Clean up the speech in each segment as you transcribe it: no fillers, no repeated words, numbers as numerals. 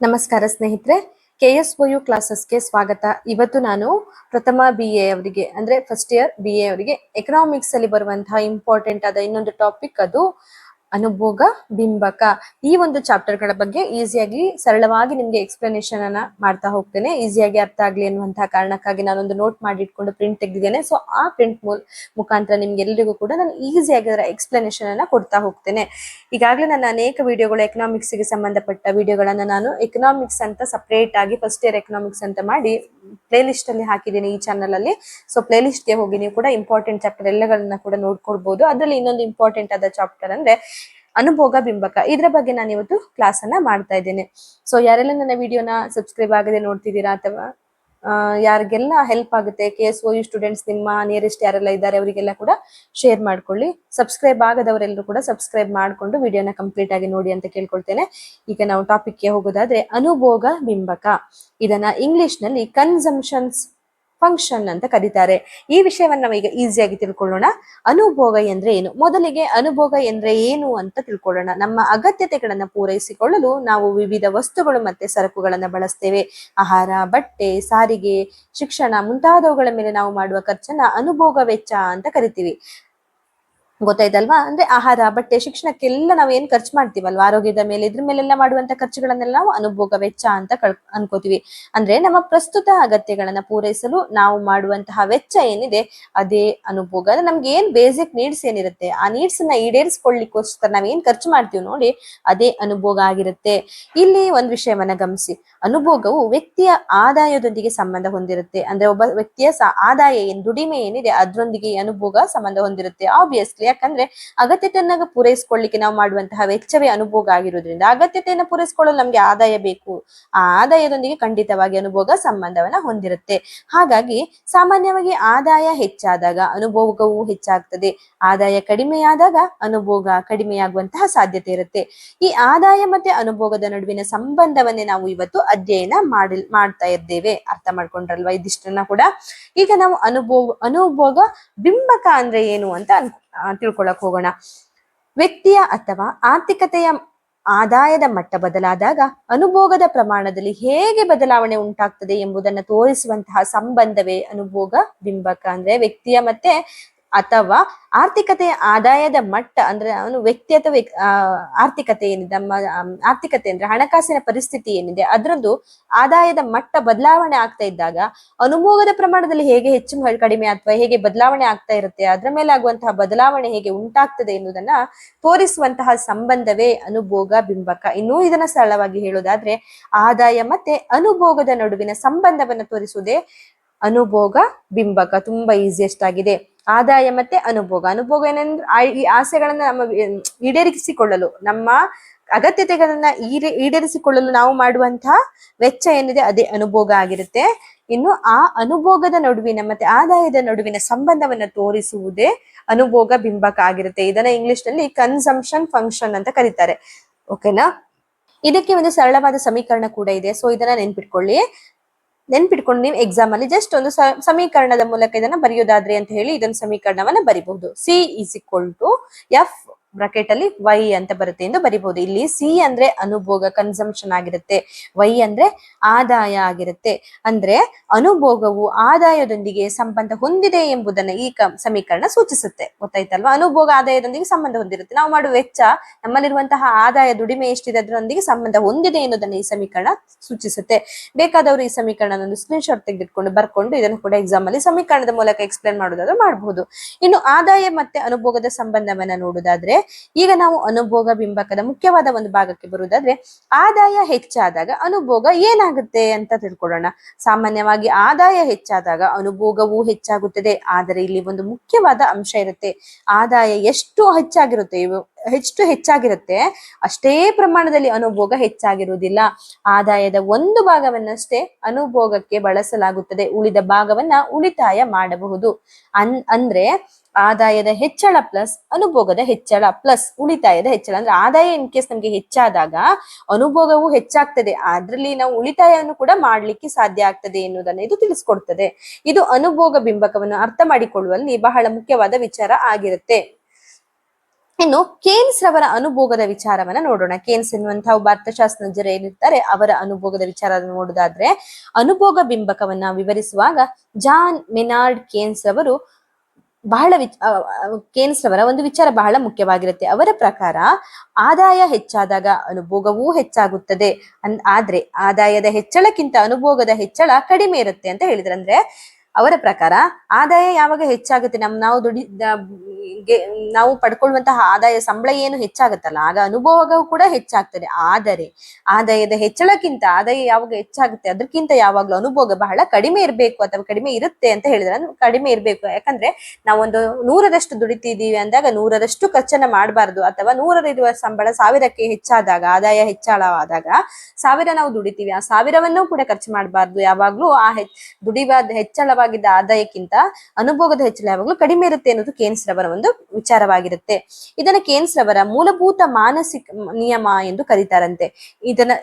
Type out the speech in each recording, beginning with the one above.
ನಮಸ್ಕಾರ ಸ್ನೇಹಿತರೆ, KSOU ಕ್ಲಾಸಸ್ಗೆ ಸ್ವಾಗತ. ಇವತ್ತು ನಾನು ಪ್ರಥಮ BA ಅವರಿಗೆ ಅಂದ್ರೆ ಫಸ್ಟ್ ಇಯರ್ BA ಅವರಿಗೆ ಎಕನಾಮಿಕ್ಸ್ ಅಲ್ಲಿ ಬರುವಂತಹ ಇಂಪಾರ್ಟೆಂಟ್ ಆದ ಇನ್ನೊಂದು ಟಾಪಿಕ್ ಅದು ಅನುಭೋಗ ಬಿಂಬಕ. ಈ ಒಂದು ಚಾಪ್ಟರ್ ಗಳ ಬಗ್ಗೆ ಈಸಿಯಾಗಿ ಸರಳವಾಗಿ ನಿಮ್ಗೆ ಎಕ್ಸ್ಪ್ಲನೇಷನ್ ಅನ್ನ ಮಾಡ್ತಾ ಹೋಗ್ತೇನೆ, ಈಸಿಯಾಗಿ ಅರ್ಥ ಆಗ್ಲಿ ಅನ್ನುವಂತಹ ಕಾರಣಕ್ಕಾಗಿ ನಾನೊಂದು ನೋಟ್ ಮಾಡಿ ಇಟ್ಕೊಂಡು ಪ್ರಿಂಟ್ ತೆಗೆದಿದ್ದೇನೆ. ಸೊ ಆ ಪ್ರಿಂಟ್ ಮುಖಾಂತರ ನಿಮ್ಗೆಲ್ಲರಿಗೂ ಕೂಡ ನಾನು ಈಸಿಯಾಗಿ ಅದರ ಎಕ್ಸ್ಪ್ಲನೇಷನ್ ಅನ್ನ ಕೊಡ್ತಾ ಹೋಗ್ತೇನೆ. ಈಗಾಗಲೇ ನನ್ನ ಅನೇಕ ವಿಡಿಯೋಗಳು ಎಕನಾಮಿಕ್ಸ್ ಗೆ ಸಂಬಂಧಪಟ್ಟ ವಿಡಿಯೋಗಳನ್ನ ನಾನು ಎಕನಾಮಿಕ್ಸ್ ಅಂತ ಸಪರೇಟ್ ಆಗಿ ಫಸ್ಟ್ ಇಯರ್ ಎಕನಾಮಿಕ್ಸ್ ಅಂತ ಮಾಡಿ ಪ್ಲೇ ಲಿಸ್ಟ್ ಅಲ್ಲಿ ಹಾಕಿದ್ದೀನಿ ಈ ಚಾನಲ್ ಅಲ್ಲಿ. ಸೊ ಪ್ಲೇ ಲಿಸ್ಟ್ ಗೆ ಹೋಗಿ ನೀವು ಕೂಡ ಇಂಪಾರ್ಟೆಂಟ್ ಚಾಪ್ಟರ್ ಎಲ್ಲಗಳನ್ನ ಕೂಡ ನೋಡ್ಕೊಳ್ಬಹುದು. ಅದರಲ್ಲಿ ಇನ್ನೊಂದು ಇಂಪಾರ್ಟೆಂಟ್ ಆದ ಚಾಪ್ಟರ್ ಅಂದ್ರೆ ಅನುಭೋಗ ಬಿಂಬಕ. ಇದ್ರ ಬಗ್ಗೆ ನಾನು ಇವತ್ತು ಕ್ಲಾಸ್ ಅನ್ನ ಮಾಡ್ತಾ ಇದ್ದೇನೆ. ಸೊ ಯಾರೆಲ್ಲ ನನ್ನ ವಿಡಿಯೋನ ಸಬ್ಸ್ಕ್ರೈಬ್ ಆಗದೆ ನೋಡ್ತಿದ್ದೀರಾ ಅಥವಾ ಯಾರಿಗೆಲ್ಲ ಹೆಲ್ಪ್ ಆಗುತ್ತೆ, KSOU ಸ್ಟೂಡೆಂಟ್ಸ್ ನಿಮ್ಮ ನಿಯರೆಸ್ಟ್ ಯಾರೆಲ್ಲ ಇದ್ದಾರೆ ಅವರಿಗೆಲ್ಲ ಕೂಡ ಶೇರ್ ಮಾಡ್ಕೊಳ್ಳಿ. ಸಬ್ಸ್ಕ್ರೈಬ್ ಆಗದವರೆಲ್ಲರೂ ಕೂಡ ಸಬ್ಸ್ಕ್ರೈಬ್ ಮಾಡ್ಕೊಂಡು ವಿಡಿಯೋನ ಕಂಪ್ಲೀಟ್ ಆಗಿ ನೋಡಿ ಅಂತ ಕೇಳ್ಕೊಳ್ತೇನೆ. ಈಗ ನಾವು ಟಾಪಿಕ್ ಗೆ ಹೋಗೋದಾದ್ರೆ ಅನುಭೋಗ ಬಿಂಬಕ, ಇದನ್ನ ಇಂಗ್ಲಿಷ್ ನಲ್ಲಿ ಕನ್ಸಂಪ್ಷನ್ಸ್ ಫಂಕ್ಷನ್ ಅಂತ ಕರೀತಾರೆ. ಈ ವಿಷಯವನ್ನ ನಾವು ಈಗ ಈಸಿಯಾಗಿ ತಿಳ್ಕೊಳ್ಳೋಣ. ಅನುಭೋಗ ಎಂದ್ರೆ ಏನು? ಮೊದಲಿಗೆ ಅನುಭೋಗ ಎಂದ್ರೆ ಏನು ಅಂತ ತಿಳ್ಕೊಳ್ಳೋಣ. ನಮ್ಮ ಅಗತ್ಯತೆಗಳನ್ನ ಪೂರೈಸಿಕೊಳ್ಳಲು ನಾವು ವಿವಿಧ ವಸ್ತುಗಳು ಮತ್ತೆ ಸರಕುಗಳನ್ನ ಬಳಸ್ತೇವೆ. ಆಹಾರ, ಬಟ್ಟೆ, ಸಾರಿಗೆ, ಶಿಕ್ಷಣ ಮುಂತಾದವುಗಳ ಮೇಲೆ ನಾವು ಮಾಡುವ ಖರ್ಚನ್ನ ಅನುಭೋಗ ವೆಚ್ಚ ಅಂತ ಕರಿತೀವಿ. ಗೊತ್ತಾಯ್ತಲ್ವಾ? ಅಂದ್ರೆ ಆಹಾರ, ಬಟ್ಟೆ, ಶಿಕ್ಷಣಕ್ಕೆಲ್ಲ ನಾವು ಏನ್ ಖರ್ಚು ಮಾಡ್ತೀವಲ್ವಾ, ಆರೋಗ್ಯದ ಮೇಲೆ, ಇದ್ರ ಮೇಲೆಲ್ಲ ಮಾಡುವಂತ ಖರ್ಚುಗಳನ್ನೆಲ್ಲ ನಾವು ಅನುಭೋಗ ವೆಚ್ಚ ಅಂತ ಅನ್ಕೋತೀವಿ. ಅಂದ್ರೆ ನಮ್ಮ ಪ್ರಸ್ತುತ ಅಗತ್ಯಗಳನ್ನ ಪೂರೈಸಲು ನಾವು ಮಾಡುವಂತಹ ವೆಚ್ಚ ಏನಿದೆ ಅದೇ ಅನುಭೋಗ. ಅಂದ್ರೆ ನಮ್ಗೆ ಏನ್ ಬೇಸಿಕ್ ನೀಡ್ಸ್ ಏನಿರುತ್ತೆ ಆ ನೀಡ್ಸ್ ನ ಈಡೇರಿಸ್ಕೊಳ್ಳಿಕ್ಕೋಸ್ಕರ ನಾವ್ ಏನ್ ಖರ್ಚು ಮಾಡ್ತೀವಿ ನೋಡಿ, ಅದೇ ಅನುಭೋಗ ಆಗಿರುತ್ತೆ. ಇಲ್ಲಿ ಒಂದ್ ವಿಷಯವನ್ನ ಗಮನಿಸಿ, ಅನುಭೋಗವು ವ್ಯಕ್ತಿಯ ಆದಾಯದೊಂದಿಗೆ ಸಂಬಂಧ ಹೊಂದಿರುತ್ತೆ. ಅಂದ್ರೆ ಒಬ್ಬ ವ್ಯಕ್ತಿಯ ಆದಾಯ ಏನ್ ದುಡಿಮೆ ಏನಿದೆ ಅದ್ರೊಂದಿಗೆ ಈ ಅನುಭೋಗ ಸಂಬಂಧ ಹೊಂದಿರುತ್ತೆ. ಆಬ್ವಿಯಸ್ಲಿ, ಯಾಕಂದ್ರೆ ಅಗತ್ಯತೆಯನ್ನ ಪೂರೈಸಿಕೊಳ್ಳಿಕ್ಕೆ ನಾವು ಮಾಡುವಂತಹ ವೆಚ್ಚವೇ ಅನುಭೋಗ ಆಗಿರೋದ್ರಿಂದ ಅಗತ್ಯತೆಯನ್ನ ಪೂರೈಸಿಕೊಳ್ಳಲು ನಮ್ಗೆ ಆದಾಯ ಬೇಕು. ಆ ಆದಾಯದೊಂದಿಗೆ ಖಂಡಿತವಾಗಿ ಅನುಭೋಗ ಸಂಬಂಧವನ್ನ ಹೊಂದಿರುತ್ತೆ. ಹಾಗಾಗಿ ಸಾಮಾನ್ಯವಾಗಿ ಆದಾಯ ಹೆಚ್ಚಾದಾಗ ಅನುಭೋಗವು ಹೆಚ್ಚಾಗ್ತದೆ, ಆದಾಯ ಕಡಿಮೆಯಾದಾಗ ಅನುಭೋಗ ಕಡಿಮೆಯಾಗುವಂತಹ ಸಾಧ್ಯತೆ ಇರುತ್ತೆ. ಈ ಆದಾಯ ಮತ್ತೆ ಅನುಭೋಗದ ನಡುವಿನ ಸಂಬಂಧವನ್ನೇ ನಾವು ಇವತ್ತು ಅಧ್ಯಯನ ಮಾಡ್ತಾ ಇದ್ದೇವೆ. ಅರ್ಥ ಮಾಡ್ಕೊಂಡ್ರಲ್ವಾ ಇದಿಷ್ಟನ್ನ ಕೂಡ? ಈಗ ನಾವು ಅನುಭೋಗ ಬಿಂಬಕ ಅಂದ್ರೆ ಏನು ಅಂತ ತಿಳ್ಕೊಳಕ್ ಹೋಗೋಣ. ವ್ಯಕ್ತಿಯ ಅಥವಾ ಆರ್ಥಿಕತೆಯ ಆದಾಯದ ಮಟ್ಟ ಬದಲಾದಾಗ ಅನುಭೋಗದ ಪ್ರಮಾಣದಲ್ಲಿ ಹೇಗೆ ಬದಲಾವಣೆ ಉಂಟಾಗ್ತದೆ ಎಂಬುದನ್ನು ತೋರಿಸುವಂತಹ ಸಂಬಂಧವೇ ಅನುಭೋಗ ಬಿಂಬಕ. ಅಂದ್ರೆ ವ್ಯಕ್ತಿಯ ಮತ್ತೆ ಅಥವಾ ಆರ್ಥಿಕತೆಯ ಆದಾಯದ ಮಟ್ಟ ಅಂದ್ರೆ ಅವನು ವ್ಯಕ್ತಿ ಅಥವಾ ಆರ್ಥಿಕತೆ ಏನಿದೆ, ನಮ್ಮ ಆರ್ಥಿಕತೆ ಅಂದ್ರೆ ಹಣಕಾಸಿನ ಪರಿಸ್ಥಿತಿ ಏನಿದೆ ಅದರದ್ದು ಆದಾಯದ ಮಟ್ಟ ಬದಲಾವಣೆ ಆಗ್ತಾ ಇದ್ದಾಗ ಅನುಭೋಗದ ಪ್ರಮಾಣದಲ್ಲಿ ಹೇಗೆ ಹೆಚ್ಚು ಕಡಿಮೆ ಅಥವಾ ಹೇಗೆ ಬದಲಾವಣೆ ಆಗ್ತಾ ಇರುತ್ತೆ, ಅದರ ಮೇಲೆ ಆಗುವಂತಹ ಬದಲಾವಣೆ ಹೇಗೆ ಉಂಟಾಗ್ತದೆ ಎನ್ನುವುದನ್ನ ತೋರಿಸುವಂತಹ ಸಂಬಂಧವೇ ಅನುಭೋಗ ಬಿಂಬಕ. ಇನ್ನು ಇದನ್ನ ಸರಳವಾಗಿ ಹೇಳೋದಾದ್ರೆ ಆದಾಯ ಮತ್ತೆ ಅನುಭೋಗದ ನಡುವಿನ ಸಂಬಂಧವನ್ನ ತೋರಿಸುವುದೇ ಅನುಭೋಗ ಬಿಂಬಕ. ತುಂಬಾ ಈಸಿಯೆಸ್ಟ್ ಆಗಿದೆ. ಆದಾಯ ಮತ್ತೆ ಅನುಭೋಗ. ಅನುಭೋಗ ಏನಂದ್ರೆ ಈ ಆಸೆಗಳನ್ನ ನಮ್ಮ ಈಡೇರಿಸಿಕೊಳ್ಳಲು, ನಮ್ಮ ಅಗತ್ಯತೆಗಳನ್ನ ಈಡೇರಿಸಿಕೊಳ್ಳಲು ನಾವು ಮಾಡುವಂತಹ ವೆಚ್ಚ ಏನಿದೆ ಅದೇ ಅನುಭೋಗ ಆಗಿರುತ್ತೆ. ಇನ್ನು ಆ ಅನುಭೋಗದ ನಡುವಿನ ಮತ್ತೆ ಆದಾಯದ ನಡುವಿನ ಸಂಬಂಧವನ್ನ ತೋರಿಸುವುದೇ ಅನುಭೋಗ ಬಿಂಬಕ ಆಗಿರುತ್ತೆ. ಇದನ್ನ ಇಂಗ್ಲಿಷ್ ನಲ್ಲಿ ಕನ್ಸಂಪ್ಷನ್ ಫಂಕ್ಷನ್ ಅಂತ ಕರೀತಾರೆ. ಓಕೆನಾ? ಇದಕ್ಕೆ ಒಂದು ಸರಳವಾದ ಸಮೀಕರಣ ಕೂಡ ಇದೆ. ಸೊ ಇದನ್ನ ನೆನ್ಪಿಟ್ಕೊಂಡು ನೀವು ಎಕ್ಸಾಮ್ ಅಲ್ಲಿ ಜಸ್ಟ್ ಒಂದು ಸಮೀಕರಣದ ಮೂಲಕ ಇದನ್ನ ಬರೆಯೋದಾದ್ರೆ ಅಂತ ಹೇಳಿ ಇದನ್ನ ಸಮೀಕರಣವನ್ನ ಬರಿಬಹುದು. C=F ಬ್ರಾಕೆಟ್ ಅಲ್ಲಿ Y ಅಂತ ಬರುತ್ತೆ ಎಂದು ಬರಿಬಹುದು. ಇಲ್ಲಿ C ಅಂದ್ರೆ ಅನುಭೋಗ ಕನ್ಸಂಪ್ಷನ್ ಆಗಿರುತ್ತೆ, Y ಅಂದ್ರೆ ಆದಾಯ ಆಗಿರುತ್ತೆ. ಅಂದ್ರೆ ಅನುಭೋಗವು ಆದಾಯದೊಂದಿಗೆ ಸಂಬಂಧ ಹೊಂದಿದೆ ಎಂಬುದನ್ನ ಈ ಸಮೀಕರಣ ಸೂಚಿಸುತ್ತೆ. ಗೊತ್ತಾಯ್ತಲ್ವಾ? ಅನುಭೋಗ ಆದಾಯದೊಂದಿಗೆ ಸಂಬಂಧ ಹೊಂದಿರುತ್ತೆ. ನಾವು ಮಾಡುವ ವೆಚ್ಚ, ನಮ್ಮಲ್ಲಿರುವಂತಹ ಆದಾಯ ದುಡಿಮೆ ಎಷ್ಟಿದೆ ಅದರೊಂದಿಗೆ ಸಂಬಂಧ ಹೊಂದಿದೆ ಎನ್ನುವುದನ್ನ ಈ ಸಮೀಕರಣ ಸೂಚಿಸುತ್ತೆ. ಬೇಕಾದವರು ಈ ಸಮೀಕರಣ ಸ್ಕ್ರೀನ್ ಶಾಟ್ ತೆಗೆದಿಟ್ಕೊಂಡು ಬರ್ಕೊಂಡು ಇದನ್ನು ಕೂಡ ಎಕ್ಸಾಮ್ ಅಲ್ಲಿ ಸಮೀಕರಣದ ಮೂಲಕ ಎಕ್ಸ್ಪ್ಲೇನ್ ಮಾಡೋದಾದ್ರೂ ಮಾಡಬಹುದು. ಇನ್ನು ಆದಾಯ ಮತ್ತೆ ಅನುಭೋಗದ ಸಂಬಂಧವನ್ನ ನೋಡುವುದಾದ್ರೆ ಈಗ ನಾವು ಅನುಭೋಗ ಬಿಂಬಕದ ಮುಖ್ಯವಾದ ಒಂದು ಭಾಗಕ್ಕೆ ಬರುವುದಾದ್ರೆ ಆದಾಯ ಹೆಚ್ಚಾದಾಗ ಅನುಭೋಗ ಏನಾಗುತ್ತೆ ಅಂತ ತಿಳ್ಕೊಳ್ಳೋಣ. ಸಾಮಾನ್ಯವಾಗಿ ಆದಾಯ ಹೆಚ್ಚಾದಾಗ ಅನುಭೋಗವೂ ಹೆಚ್ಚಾಗುತ್ತದೆ. ಆದರೆ ಇಲ್ಲಿ ಒಂದು ಮುಖ್ಯವಾದ ಅಂಶ ಇರುತ್ತೆ. ಆದಾಯ ಎಷ್ಟು ಹೆಚ್ಚಾಗಿರುತ್ತೆ ಅಷ್ಟೇ ಪ್ರಮಾಣದಲ್ಲಿ ಅನುಭೋಗ ಹೆಚ್ಚಾಗಿರುವುದಿಲ್ಲ. ಆದಾಯದ ಒಂದು ಭಾಗವನ್ನಷ್ಟೇ ಅನುಭೋಗಕ್ಕೆ ಬಳಸಲಾಗುತ್ತದೆ, ಉಳಿದ ಭಾಗವನ್ನ ಉಳಿತಾಯ ಮಾಡಬಹುದು. ಅಂದ್ರೆ ಆದಾಯದ ಹೆಚ್ಚಳ ಪ್ಲಸ್ ಅನುಭೋಗದ ಹೆಚ್ಚಳ ಪ್ಲಸ್ ಉಳಿತಾಯದ ಹೆಚ್ಚಳ. ಅಂದ್ರೆ ಆದಾಯ ಇನ್ ಕೇಸ್ ನಮ್ಗೆ ಹೆಚ್ಚಾದಾಗ ಅನುಭೋಗವು ಹೆಚ್ಚಾಗ್ತದೆ, ಅದ್ರಲ್ಲಿ ನಾವು ಉಳಿತಾಯವನ್ನು ಕೂಡ ಮಾಡ್ಲಿಕ್ಕೆ ಸಾಧ್ಯ ಆಗ್ತದೆ ಎನ್ನುವುದನ್ನ ಇದು ತಿಳಿಸ್ಕೊಡ್ತದೆ. ಇದು ಅನುಭೋಗ ಬಿಂಬಕವನ್ನು ಅರ್ಥ ಮಾಡಿಕೊಳ್ಳುವಲ್ಲಿ ಬಹಳ ಮುಖ್ಯವಾದ ವಿಚಾರ ಆಗಿರುತ್ತೆ. ಇನ್ನು ಕೇನ್ಸ್ ರವರ ಅನುಭೋಗದ ವಿಚಾರವನ್ನ ನೋಡೋಣ. ಕೇನ್ಸ್ ಎನ್ನುವಂತಹ ಒಬ್ಬ ಅರ್ಥಶಾಸ್ತ್ರಜ್ಞರು ಏನಿರ್ತಾರೆ ಅವರ ಅನುಭೋಗದ ವಿಚಾರ ನೋಡುದಾದ್ರೆ, ಅನುಭೋಗ ಬಿಂಬಕವನ್ನ ವಿವರಿಸುವಾಗ ಜಾನ್ ಮೆನಾರ್ಡ್ ಕೇನ್ಸ್ ಅವರು ಬಹಳ ಕೇನ್ಸ್ ರವರ ಒಂದು ವಿಚಾರ ಬಹಳ ಮುಖ್ಯವಾಗಿರುತ್ತೆ. ಅವರ ಪ್ರಕಾರ ಆದಾಯ ಹೆಚ್ಚಾದಾಗ ಅನುಭೋಗವೂ ಹೆಚ್ಚಾಗುತ್ತದೆ, ಆದ್ರೆ ಆದಾಯದ ಹೆಚ್ಚಳಕ್ಕಿಂತ ಅನುಭೋಗದ ಹೆಚ್ಚಳ ಕಡಿಮೆ ಇರುತ್ತೆ ಅಂತ ಹೇಳಿದ್ರು. ಅಂದ್ರೆ ಅವರ ಪ್ರಕಾರ ಆದಾಯ ಯಾವಾಗ ಹೆಚ್ಚಾಗುತ್ತೆ, ನಾವು ಪಡ್ಕೊಳ್ಳುವಂತಹ ಆದಾಯ ಸಂಬಳ ಏನು ಹೆಚ್ಚಾಗುತ್ತಲ್ಲ ಆಗ ಅನುಭೋಗವು ಕೂಡ ಹೆಚ್ಚಾಗ್ತದೆ. ಆದರೆ ಆದಾಯದ ಹೆಚ್ಚಳಕ್ಕಿಂತ ಆದಾಯ ಯಾವಾಗ ಹೆಚ್ಚಾಗುತ್ತೆ ಅದಕ್ಕಿಂತ ಯಾವಾಗ್ಲೂ ಅನುಭೋಗ ಬಹಳ ಕಡಿಮೆ ಇರಬೇಕು ಅಥವಾ ಕಡಿಮೆ ಇರುತ್ತೆ ಅಂತ ಹೇಳಿದ್ರೆ, ಕಡಿಮೆ ಇರಬೇಕು. ಯಾಕಂದ್ರೆ ನಾವೊಂದು 100ರಷ್ಟು ದುಡಿತಿದ್ದೀವಿ ಅಂದಾಗ 100ರಷ್ಟು ಖರ್ಚನ್ನ ಮಾಡಬಾರ್ದು, ಅಥವಾ 100 ಸಂಬಳ 1000ಕ್ಕೆ ಹೆಚ್ಚಾದಾಗ ಆದಾಯ ಹೆಚ್ಚಳವಾದಾಗ 1000 ನಾವು ದುಡಿತೀವಿ, ಆ 1000ವನ್ನು ಕೂಡ ಖರ್ಚು ಮಾಡಬಾರ್ದು. ಯಾವಾಗ್ಲೂ ಆ ದುಡಿಯುವ ಹೆಚ್ಚಳವಾಗಿದ್ದ ಆದಾಯಕ್ಕಿಂತ ಅನುಭೋಗದ ಹೆಚ್ಚಳ ಯಾವಾಗ್ಲೂ ಕಡಿಮೆ ಇರುತ್ತೆ ಅನ್ನೋದು ಕೇನ್ಸ್ ರವರ ಒಂದು ವಿಚಾರವಾಗಿರುತ್ತೆ. ಇದನ್ನ ಕೇನ್ಸ್ ರವರ ಮೂಲಭೂತ ಮಾನಸಿಕ ನಿಯಮ ಎಂದು ಕರೀತಾರಂತೆ.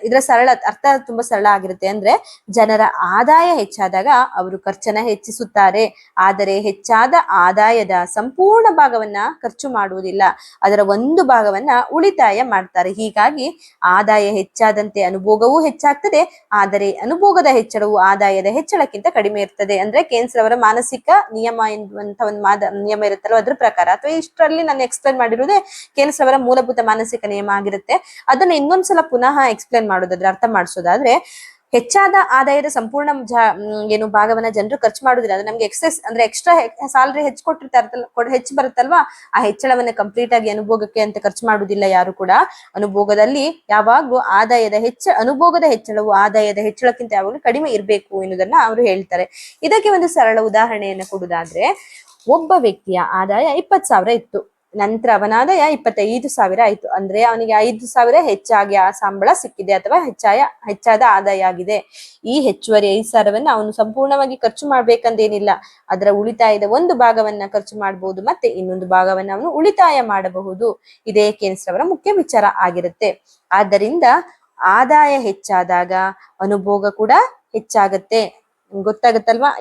ಇದರ ಸರಳ ಅರ್ಥ ತುಂಬಾ ಸರಳ ಆಗಿರುತ್ತೆ. ಅಂದ್ರೆ ಜನರ ಆದಾಯ ಹೆಚ್ಚಾದಾಗ ಅವರು ಖರ್ಚನ್ನ ಹೆಚ್ಚಿಸುತ್ತಾರೆ, ಆದರೆ ಹೆಚ್ಚಾದ ಆದಾಯದ ಸಂಪೂರ್ಣ ಭಾಗವನ್ನ ಖರ್ಚು ಮಾಡುವುದಿಲ್ಲ, ಅದರ ಒಂದು ಭಾಗವನ್ನ ಉಳಿತಾಯ ಮಾಡ್ತಾರೆ. ಹೀಗಾಗಿ ಆದಾಯ ಹೆಚ್ಚಾದಂತೆ ಅನುಭೋಗವೂ ಹೆಚ್ಚಾಗ್ತದೆ, ಆದರೆ ಅನುಭೋಗದ ಹೆಚ್ಚಳವು ಆದಾಯದ ಹೆಚ್ಚಳಕ್ಕಿಂತ ಕಡಿಮೆ ಇರ್ತದೆ. ಅಂದ್ರೆ ಕೇನ್ಸ್ ರವರ ಮಾನಸಿಕ ನಿಯಮ ಎನ್ನುವಂತ ಒಂದು ನಿಯಮ ಇರುತ್ತಲ್ಲ ಅದ್ರ ಪ್ರಕಾರ, ಅಥವಾ ಇಷ್ಟರಲ್ಲಿ ನಾನು ಎಕ್ಸ್ಪ್ಲೇನ್ ಮಾಡಿರುವುದೇ ಕೇನ್ಸ್ ರವರ ಮೂಲಭೂತ ಮಾನಸಿಕ ನಿಯಮ ಆಗಿರುತ್ತೆ. ಅದನ್ನ ಇನ್ನೊಂದ್ಸಲ ಪುನಃ ಎಕ್ಸ್ಪ್ಲೇನ್ ಮಾಡೋದಾದ್ರೆ, ಅರ್ಥ ಮಾಡಿಸೋದಾದ್ರೆ, ಹೆಚ್ಚಾದ ಆದಾಯದ ಸಂಪೂರ್ಣ ಏನು ಭಾಗವನ್ನ ಜನರು ಖರ್ಚು ಮಾಡುದಿಲ್ಲ. ಅಂದ್ರೆ ನಮ್ಗೆ ಎಕ್ಸೆಸ್ ಅಂದ್ರೆ ಎಕ್ಸ್ಟ್ರಾ ಸ್ಯಾಲರಿ ಹೆಚ್ಚು ಕೊಟ್ಟಿರ್ತಾರಲ್ಲ, ಹೆಚ್ಚು ಬರುತ್ತಲ್ವಾ, ಆ ಹೆಚ್ಚಳವನ್ನ ಕಂಪ್ಲೀಟ್ ಆಗಿ ಅನುಭೋಗಕ್ಕೆ ಅಂತ ಖರ್ಚು ಮಾಡುವುದಿಲ್ಲ ಯಾರು ಕೂಡ. ಅನುಭೋಗದಲ್ಲಿ ಯಾವಾಗ್ಲೂ ಅನುಭೋಗದ ಹೆಚ್ಚಳವು ಆದಾಯದ ಹೆಚ್ಚಳಕ್ಕಿಂತ ಯಾವಾಗ್ಲೂ ಕಡಿಮೆ ಇರಬೇಕು ಎನ್ನುವುದನ್ನ ಅವರು ಹೇಳ್ತಾರೆ. ಇದಕ್ಕೆ ಒಂದು ಸರಳ ಉದಾಹರಣೆಯನ್ನ ಕೊಡುವುದಾದ್ರೆ, ಒಬ್ಬ ವ್ಯಕ್ತಿಯ ಆದಾಯ 20,000 ಇತ್ತು, ನಂತರ ಅವನ ಆದಾಯ 25,000 ಆಯ್ತು. ಅಂದ್ರೆ ಅವನಿಗೆ 5,000 ಹೆಚ್ಚಾಗಿ ಆ ಸಂಬಳ ಸಿಕ್ಕಿದೆ ಅಥವಾ ಹೆಚ್ಚಾದ ಆದಾಯ ಆಗಿದೆ. ಈ ಹೆಚ್ಚುವರಿ 5,000ವನ್ನ ಅವನು ಸಂಪೂರ್ಣವಾಗಿ ಖರ್ಚು ಮಾಡ್ಬೇಕಂದೇನಿಲ್ಲ, ಅದರ ಉಳಿತಾಯದ ಒಂದು ಭಾಗವನ್ನ ಖರ್ಚು ಮಾಡಬಹುದು, ಮತ್ತೆ ಇನ್ನೊಂದು ಭಾಗವನ್ನ ಅವನು ಉಳಿತಾಯ ಮಾಡಬಹುದು. ಇದೇ ಕೇನ್ಸ್ ರವರ ಮುಖ್ಯ ವಿಚಾರ ಆಗಿರುತ್ತೆ. ಆದ್ದರಿಂದ ಆದಾಯ ಹೆಚ್ಚಾದಾಗ ಅನುಭೋಗ ಕೂಡ ಹೆಚ್ಚಾಗತ್ತೆ. ಗೊತ್ತಾಗತ್ತಲ್ವಾ?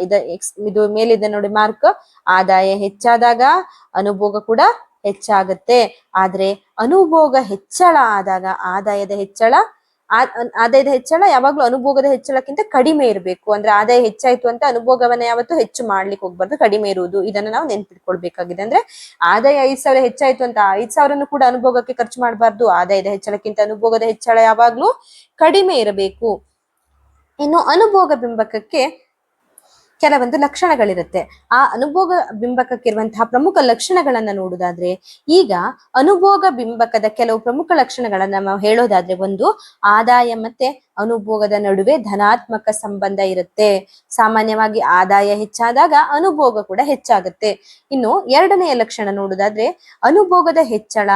ಇದು ಮೇಲಿದೆ ನೋಡಿ ಮಾರ್ಕ್, ಆದಾಯ ಹೆಚ್ಚಾದಾಗ ಅನುಭೋಗ ಕೂಡ ಹೆಚ್ಚಾಗತ್ತೆ, ಆದ್ರೆ ಅನುಭೋಗ ಹೆಚ್ಚಳ ಆದಾಗ ಆದಾಯದ ಹೆಚ್ಚಳ ಯಾವಾಗ್ಲೂ ಅನುಭೋಗದ ಹೆಚ್ಚಳಕ್ಕಿಂತ ಕಡಿಮೆ ಇರಬೇಕು. ಅಂದ್ರೆ ಆದಾಯ ಹೆಚ್ಚಾಯ್ತು ಅಂತ ಅನುಭೋಗವನ್ನ ಯಾವತ್ತೂ ಹೆಚ್ಚು ಮಾಡ್ಲಿಕ್ಕೆ ಹೋಗ್ಬಾರ್ದು, ಕಡಿಮೆ ಇರುವುದು. ಇದನ್ನ ನಾವು ನೆನ್ಪಿಟ್ಕೊಳ್ಬೇಕಾಗಿದೆ. ಅಂದ್ರೆ ಆದಾಯ 5,000 ಹೆಚ್ಚಾಯ್ತು ಅಂತ 5,000 ಕೂಡ ಅನುಭೋಗಕ್ಕೆ ಖರ್ಚು ಮಾಡಬಾರ್ದು. ಆದಾಯದ ಹೆಚ್ಚಳಕ್ಕಿಂತ ಅನುಭೋಗದ ಹೆಚ್ಚಳ ಯಾವಾಗ್ಲೂ ಕಡಿಮೆ ಇರಬೇಕು. ಇನ್ನು ಅನುಭೋಗ ಬಿಂಬಕಕ್ಕೆ ಕೆಲವೊಂದು ಲಕ್ಷಣಗಳಿರುತ್ತೆ. ಆ ಅನುಭೋಗ ಬಿಂಬಕಕ್ಕಿರುವಂತಹ ಪ್ರಮುಖ ಲಕ್ಷಣಗಳನ್ನ ನೋಡುವುದಾದ್ರೆ, ಈಗ ಅನುಭೋಗ ಬಿಂಬಕದ ಕೆಲವು ಪ್ರಮುಖ ಲಕ್ಷಣಗಳನ್ನ ನಾವು ಹೇಳೋದಾದ್ರೆ, ಒಂದು, ಆದಾಯ ಮತ್ತೆ ಅನುಭೋಗದ ನಡುವೆ ಧನಾತ್ಮಕ ಸಂಬಂಧ ಇರುತ್ತೆ. ಸಾಮಾನ್ಯವಾಗಿ ಆದಾಯ ಹೆಚ್ಚಾದಾಗ ಅನುಭೋಗ ಕೂಡ ಹೆಚ್ಚಾಗುತ್ತೆ. ಇನ್ನು ಎರಡನೆಯ ಲಕ್ಷಣ ನೋಡುವುದಾದ್ರೆ, ಅನುಭೋಗದ ಹೆಚ್ಚಳ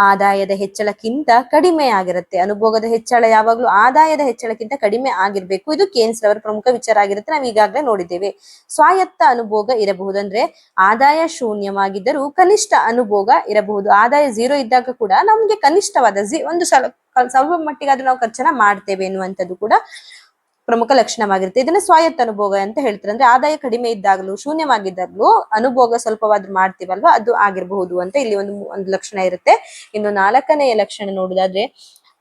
ಆದಾಯದ ಹೆಚ್ಚಳಕ್ಕಿಂತ ಕಡಿಮೆ ಆಗಿರುತ್ತೆ. ಅನುಭೋಗದ ಹೆಚ್ಚಳ ಯಾವಾಗ್ಲೂ ಆದಾಯದ ಹೆಚ್ಚಳಕ್ಕಿಂತ ಕಡಿಮೆ ಆಗಿರ್ಬೇಕು. ಇದು ಕೇನ್ಸ್ ರವರ ಪ್ರಮುಖ ವಿಚಾರ ಆಗಿರುತ್ತೆ, ನಾವು ಈಗಾಗಲೇ ನೋಡಿದ್ದೇವೆ. ಸ್ವಾಯತ್ತ ಅನುಭೋಗ ಇರಬಹುದು. ಅಂದ್ರೆ ಆದಾಯ ಶೂನ್ಯವಾಗಿದ್ದರೂ ಕನಿಷ್ಠ ಅನುಭೋಗ ಇರಬಹುದು. ಆದಾಯ 0 ಇದ್ದಾಗ ಕೂಡ ನಮ್ಗೆ ಕನಿಷ್ಠವಾದ ಒಂದು ಸ್ವಲ್ಪ ಮಟ್ಟಿಗಾದ್ರೂ ನಾವು ಖರ್ಚನ್ನ ಮಾಡ್ತೇವೆ ಎನ್ನುವಂಥದ್ದು ಕೂಡ ಪ್ರಮುಖ ಲಕ್ಷಣವಾಗಿರುತ್ತೆ. ಇದನ್ನ ಸ್ವಾಯತ್ತ ಅನುಭೋಗ ಅಂತ ಹೇಳ್ತಾರೆ. ಅಂದ್ರೆ ಆದಾಯ ಕಡಿಮೆ ಇದ್ದಾಗಲೂ ಶೂನ್ಯವಾಗಿದ್ದಾಗಲೂ ಅನುಭೋಗ ಸ್ವಲ್ಪವಾದ್ರೂ ಮಾಡ್ತೀವಲ್ವಾ, ಅದು ಆಗಿರಬಹುದು ಅಂತ ಇಲ್ಲಿ ಒಂದು ಲಕ್ಷಣ ಇರುತ್ತೆ. ಇನ್ನು 4ನೆಯ ಲಕ್ಷಣ ನೋಡುದಾದ್ರೆ,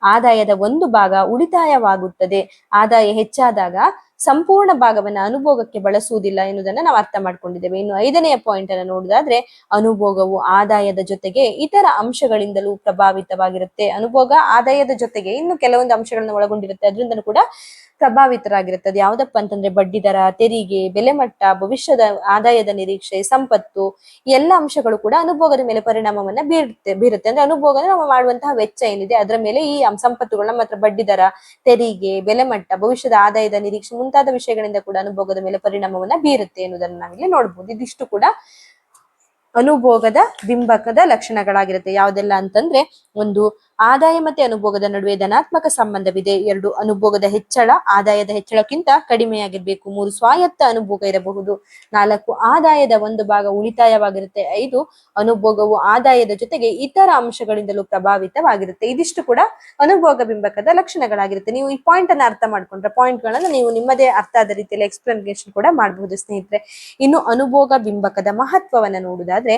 ಆದಾಯದ ಒಂದು ಭಾಗ ಉಳಿತಾಯವಾಗುತ್ತದೆ. ಆದಾಯ ಹೆಚ್ಚಾದಾಗ ಸಂಪೂರ್ಣ ಭಾಗವನ್ನ ಅನುಭೋಗಕ್ಕೆ ಬಳಸುವುದಿಲ್ಲ ಎನ್ನುವುದನ್ನ ನಾವು ಅರ್ಥ ಮಾಡ್ಕೊಂಡಿದ್ದೇವೆ. ಇನ್ನು 5ನೆಯ ಪಾಯಿಂಟ್ ಅನ್ನು ನೋಡುದಾದ್ರೆ, ಅನುಭೋಗವು ಆದಾಯದ ಜೊತೆಗೆ ಇತರ ಅಂಶಗಳಿಂದಲೂ ಪ್ರಭಾವಿತವಾಗಿರುತ್ತೆ. ಅನುಭೋಗ ಆದಾಯದ ಜೊತೆಗೆ ಇನ್ನು ಕೆಲವೊಂದು ಅಂಶಗಳನ್ನ ಒಳಗೊಂಡಿರುತ್ತೆ, ಅದರಿಂದಲೂ ಕೂಡ ಪ್ರಭಾವಿತರಾಗಿರುತ್ತೆ. ಅದು ಯಾವ್ದಪ್ಪ ಅಂತಂದ್ರೆ ಬಡ್ಡಿ ದರ, ತೆರಿಗೆ, ಬೆಲೆ ಮಟ್ಟ, ಭವಿಷ್ಯದ ಆದಾಯದ ನಿರೀಕ್ಷೆ, ಸಂಪತ್ತು, ಈ ಎಲ್ಲ ಅಂಶಗಳು ಕೂಡ ಅನುಭೋಗದ ಮೇಲೆ ಪರಿಣಾಮವನ್ನ ಬೀರುತ್ತೆ. ಅಂದ್ರೆ ಅನುಭೋಗ ನಾವು ಮಾಡುವಂತಹ ವೆಚ್ಚ ಏನಿದೆ ಅದರ ಮೇಲೆ ಈ ಸಂಪತ್ತುಗಳನ್ನ ಮಾತ್ರ ಬಡ್ಡಿ ದರ, ತೆರಿಗೆ, ಬೆಲೆ ಮಟ್ಟ, ಭವಿಷ್ಯದ ಆದಾಯದ ನಿರೀಕ್ಷೆ ಮುಂತಾದ ವಿಷಯಗಳಿಂದ ಕೂಡ ಅನುಭೋಗದ ಮೇಲೆ ಪರಿಣಾಮವನ್ನ ಬೀರುತ್ತೆ ಎನ್ನುವುದನ್ನು ನಾವಿಲ್ಲಿ ನೋಡ್ಬೋದು. ಇದಿಷ್ಟು ಕೂಡ ಅನುಭೋಗದ ಬಿಂಬಕದ ಲಕ್ಷಣಗಳಾಗಿರುತ್ತೆ. ಯಾವುದೆಲ್ಲ ಅಂತಂದ್ರೆ, ಒಂದು, ಆದಾಯ ಮತ್ತೆ ಅನುಭೋಗದ ನಡುವೆ ಧನಾತ್ಮಕ ಸಂಬಂಧವಿದೆ. 2, ಅನುಭೋಗದ ಹೆಚ್ಚಳ ಆದಾಯದ ಹೆಚ್ಚಳಕ್ಕಿಂತ ಕಡಿಮೆಯಾಗಿರ್ಬೇಕು. 3, ಸ್ವಾಯತ್ತ ಅನುಭೋಗ ಇರಬಹುದು. 4, ಆದಾಯದ ಒಂದು ಭಾಗ ಉಳಿತಾಯವಾಗಿರುತ್ತೆ. 5, ಅನುಭೋಗವು ಆದಾಯದ ಜೊತೆಗೆ ಇತರ ಅಂಶಗಳಿಂದಲೂ ಪ್ರಭಾವಿತವಾಗಿರುತ್ತೆ. ಇದಿಷ್ಟು ಕೂಡ ಅನುಭೋಗ ಬಿಂಬಕದ ಲಕ್ಷಣಗಳಾಗಿರುತ್ತೆ. ನೀವು ಈ ಪಾಯಿಂಟ್ ಅನ್ನ ಅರ್ಥ ಮಾಡ್ಕೊಂಡ್ರೆ ಪಾಯಿಂಟ್ ಗಳನ್ನ ನೀವು ನಿಮ್ಮದೇ ಅರ್ಥ ಆದ ರೀತಿಯಲ್ಲಿ ಎಕ್ಸ್ಪ್ಲನೇಷನ್ ಕೂಡ ಮಾಡಬಹುದು ಸ್ನೇಹಿತರೆ. ಇನ್ನು ಅನುಭೋಗ ಬಿಂಬಕದ ಮಹತ್ವವನ್ನ ನೋಡುವುದಾದ್ರೆ,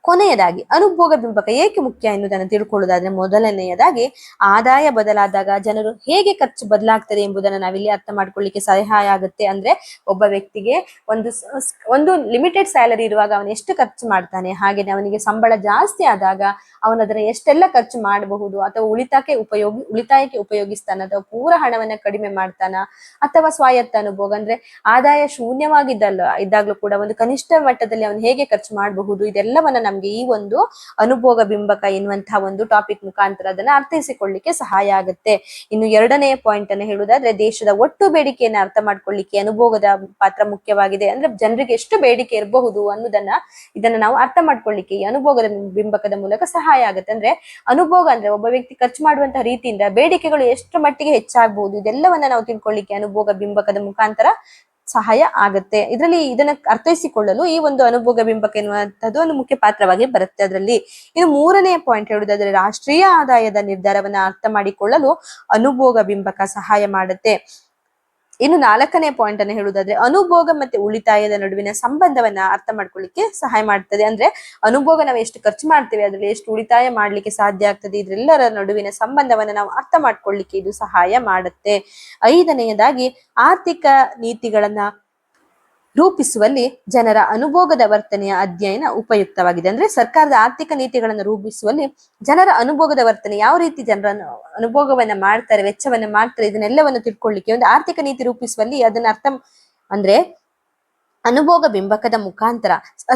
ಕೊನೆಯದಾಗಿ ಅನುಭೋಗ ಬಿಂಬಕ ಏಕೆ ಮುಖ್ಯ ಎನ್ನುವುದನ್ನು ತಿಳ್ಕೊಳ್ಳುವುದಾದ್ರೆ, ಮೊದಲನೆಯದಾಗಿ ಆದಾಯ ಬದಲಾದಾಗ ಜನರು ಹೇಗೆ ಖರ್ಚು ಬದಲಾಗ್ತದೆ ಎಂಬುದನ್ನು ನಾವಿಲ್ಲಿ ಅರ್ಥ ಮಾಡ್ಕೊಳ್ಳಿಕ್ಕೆ ಸಹಾಯ ಆಗುತ್ತೆ. ಅಂದ್ರೆ ಒಬ್ಬ ವ್ಯಕ್ತಿಗೆ ಒಂದು ಲಿಮಿಟೆಡ್ ಸ್ಯಾಲರಿ ಇರುವಾಗ ಅವನು ಎಷ್ಟು ಖರ್ಚು ಮಾಡ್ತಾನೆ, ಹಾಗೇನೆ ಅವನಿಗೆ ಸಂಬಳ ಜಾಸ್ತಿ ಆದಾಗ ಅವನು ಅದನ್ನ ಎಷ್ಟೆಲ್ಲ ಖರ್ಚು ಮಾಡಬಹುದು, ಅಥವಾ ಉಳಿತಾಯಕ್ಕೆ ಉಪಯೋಗಿಸ್ತಾನ, ಅಥವಾ ಪೂರ ಹಣವನ್ನ ಕಡಿಮೆ ಮಾಡ್ತಾನ, ಅಥವಾ ಸ್ವಾಯತ್ತ ಅನುಭೋಗ ಅಂದ್ರೆ ಆದಾಯ ಇದ್ದಾಗ್ಲೂ ಕೂಡ ಒಂದು ಕನಿಷ್ಠ ಮಟ್ಟದಲ್ಲಿ ಅವನು ಹೇಗೆ ಖರ್ಚು ಮಾಡಬಹುದು, ಇದೆಲ್ಲವನ್ನ ನಮ್ಗೆ ಈ ಒಂದು ಅನುಭೋಗ ಬಿಂಬಕ ಎನ್ನುವಂತಹ ಒಂದು ಟಾಪಿಕ್ ಮುಖಾಂತರ ಅದನ್ನ ಅರ್ಥೈಸಿಕೊಳ್ಳಿಕ್ಕೆ ಸಹಾಯ ಆಗುತ್ತೆ. ಇನ್ನು ಎರಡನೆಯ ಪಾಯಿಂಟ್ ಅನ್ನು ಹೇಳುವುದಾದ್ರೆ, ದೇಶದ ಒಟ್ಟು ಬೇಡಿಕೆಯನ್ನು ಅರ್ಥ ಮಾಡ್ಕೊಳ್ಳಿಕ್ಕೆ ಅನುಭೋಗದ ಪಾತ್ರ ಮುಖ್ಯವಾಗಿದೆ. ಅಂದ್ರೆ ಜನರಿಗೆ ಎಷ್ಟು ಬೇಡಿಕೆ ಇರಬಹುದು ಇದನ್ನ ನಾವು ಅರ್ಥ ಮಾಡ್ಕೊಳ್ಳಿಕ್ಕೆ ಈ ಅನುಭೋಗದ ಬಿಂಬಕದ ಮೂಲಕ ಸಹಾಯ ಆಗುತ್ತೆ. ಅಂದ್ರೆ ಅನುಭೋಗ ಅಂದ್ರೆ ಒಬ್ಬ ವ್ಯಕ್ತಿ ಖರ್ಚು ಮಾಡುವಂತಹ ರೀತಿಯಿಂದ ಬೇಡಿಕೆಗಳು ಎಷ್ಟು ಮಟ್ಟಿಗೆ ಹೆಚ್ಚಾಗಬಹುದು, ಇದೆಲ್ಲವನ್ನ ನಾವು ತಿಳ್ಕೊಳ್ಳಿಕ್ಕೆ ಅನುಭೋಗ ಬಿಂಬಕದ ಮುಖಾಂತರ ಸಹಾಯ ಆಗುತ್ತೆ. ಇದನ್ನ ಅರ್ಥೈಸಿಕೊಳ್ಳಲು ಈ ಒಂದು ಅನುಭೋಗ ಬಿಂಬಕ ಎನ್ನುವಂಥದ್ದು ಒಂದು ಮುಖ್ಯ ಪಾತ್ರವಾಗಿ ಬರುತ್ತೆ ಅದರಲ್ಲಿ. ಇನ್ನು ಮೂರನೆಯ ಪಾಯಿಂಟ್ ಹೇಳುವುದಾದ್ರೆ, ರಾಷ್ಟ್ರೀಯ ಆದಾಯದ ನಿರ್ಧಾರವನ್ನ ಅರ್ಥ ಮಾಡಿಕೊಳ್ಳಲು ಅನುಭೋಗ ಬಿಂಬಕ ಸಹಾಯ ಮಾಡುತ್ತೆ. ಇನ್ನು ನಾಲ್ಕನೇ ಪಾಯಿಂಟ್ ಅನ್ನು ಹೇಳುವುದಾದ್ರೆ, ಅನುಭೋಗ ಮತ್ತೆ ಉಳಿತಾಯದ ನಡುವಿನ ಸಂಬಂಧವನ್ನ ಅರ್ಥ ಮಾಡ್ಕೊಳ್ಳಿಕ್ಕೆ ಸಹಾಯ ಮಾಡ್ತದೆ. ಅಂದ್ರೆ ಅನುಭೋಗ ನಾವು ಎಷ್ಟು ಖರ್ಚು ಮಾಡ್ತೇವೆ, ಅದ್ರಲ್ಲಿ ಎಷ್ಟು ಉಳಿತಾಯ ಮಾಡ್ಲಿಕ್ಕೆ ಸಾಧ್ಯ ಆಗ್ತದೆ, ಇದರೆಲ್ಲರ ನಡುವಿನ ಸಂಬಂಧವನ್ನ ನಾವು ಅರ್ಥ ಮಾಡ್ಕೊಳ್ಳಿಕ್ಕೆ ಇದು ಸಹಾಯ ಮಾಡುತ್ತೆ. ಐದನೆಯದಾಗಿ, ಆರ್ಥಿಕ ನೀತಿಗಳನ್ನ ರೂಪಿಸುವಲ್ಲಿ ಜನರ ಅನುಭೋಗದ ವರ್ತನೆಯ ಅಧ್ಯಯನ ಉಪಯುಕ್ತವಾಗಿದೆ. ಅಂದ್ರೆ ಸರ್ಕಾರದ ಆರ್ಥಿಕ ನೀತಿಗಳನ್ನು ರೂಪಿಸುವಲ್ಲಿ ಜನರ ಅನುಭೋಗದ ವರ್ತನೆ, ಯಾವ ರೀತಿ ಜನರ ಅನುಭೋಗವನ್ನ ಮಾಡ್ತಾರೆ, ವೆಚ್ಚವನ್ನ ಮಾಡ್ತಾರೆ, ಇದನ್ನೆಲ್ಲವನ್ನು ತಿಳ್ಕೊಳ್ಳಿಕ್ಕೆ ಒಂದು ಆರ್ಥಿಕ ನೀತಿ ರೂಪಿಸುವಲ್ಲಿ ಅದನ್ನ ಅಂದ್ರೆ ಅನುಭೋಗ ಬಿಂಬಕದ ಮುಖಾಂತರ